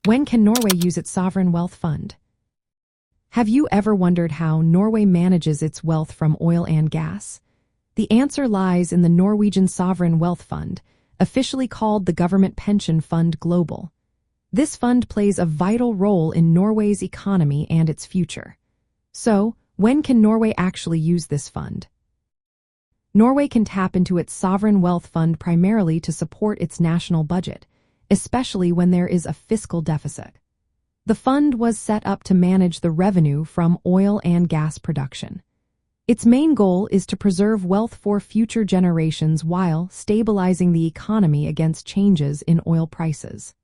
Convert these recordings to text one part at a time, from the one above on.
When can Norway use its sovereign wealth fund? Have you ever wondered how Norway manages its wealth from oil and gas? The answer lies in the Norwegian Sovereign Wealth Fund, officially called the Government Pension Fund Global. This fund plays a vital role in Norway's economy and its future. So, when can Norway actually use this fund? Norway can tap into its sovereign wealth fund primarily to support its national budget, especially when there is a fiscal deficit. The fund was set up to manage the revenue from oil and gas production. Its main goal is to preserve wealth for future generations while stabilizing the economy against changes in oil prices.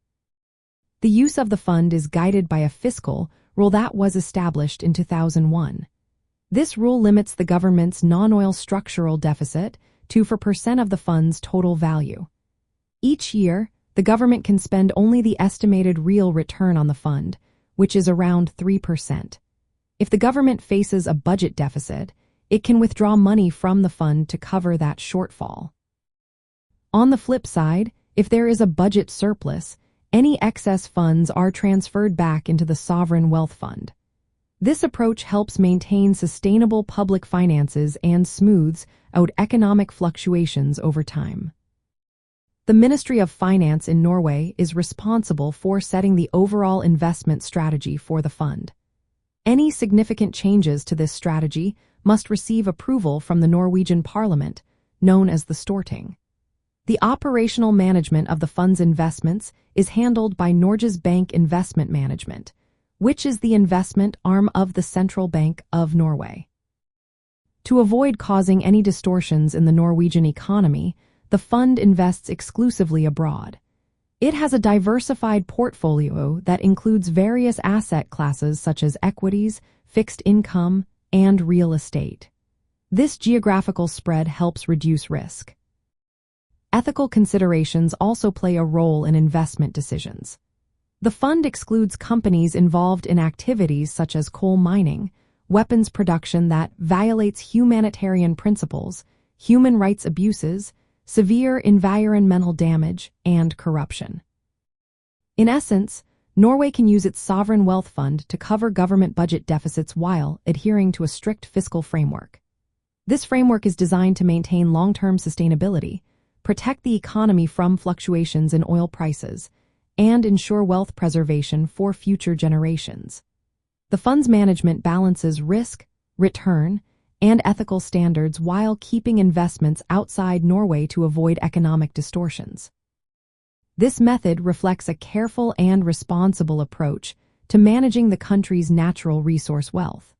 The use of the fund is guided by a fiscal rule that was established in 2001. This rule limits the government's non-oil structural deficit to 4% of the fund's total value. Each year, the government can spend only the estimated real return on the fund, which is around 3%. If the government faces a budget deficit, it can withdraw money from the fund to cover that shortfall. On the flip side, if there is a budget surplus, any excess funds are transferred back into the sovereign wealth fund. This approach helps maintain sustainable public finances and smooths out economic fluctuations over time. The Ministry of Finance in Norway is responsible for setting the overall investment strategy for the fund. Any significant changes to this strategy must receive approval from the Norwegian Parliament, known as the Storting. The operational management of the fund's investments is handled by Norges Bank Investment Management, which is the investment arm of the Central Bank of Norway. To avoid causing any distortions in the Norwegian economy, the fund invests exclusively abroad. It has a diversified portfolio that includes various asset classes such as equities, fixed income, and real estate. This geographical spread helps reduce risk. Ethical considerations also play a role in investment decisions. The fund excludes companies involved in activities such as coal mining, weapons production that violates humanitarian principles, human rights abuses, severe environmental damage, and corruption. In essence, Norway can use its sovereign wealth fund to cover government budget deficits while adhering to a strict fiscal framework. This framework is designed to maintain long-term sustainability, protect the economy from fluctuations in oil prices, and ensure wealth preservation for future generations. The fund's management balances risk, return, and ethical standards while keeping investments outside Norway to avoid economic distortions. This method reflects a careful and responsible approach to managing the country's natural resource wealth.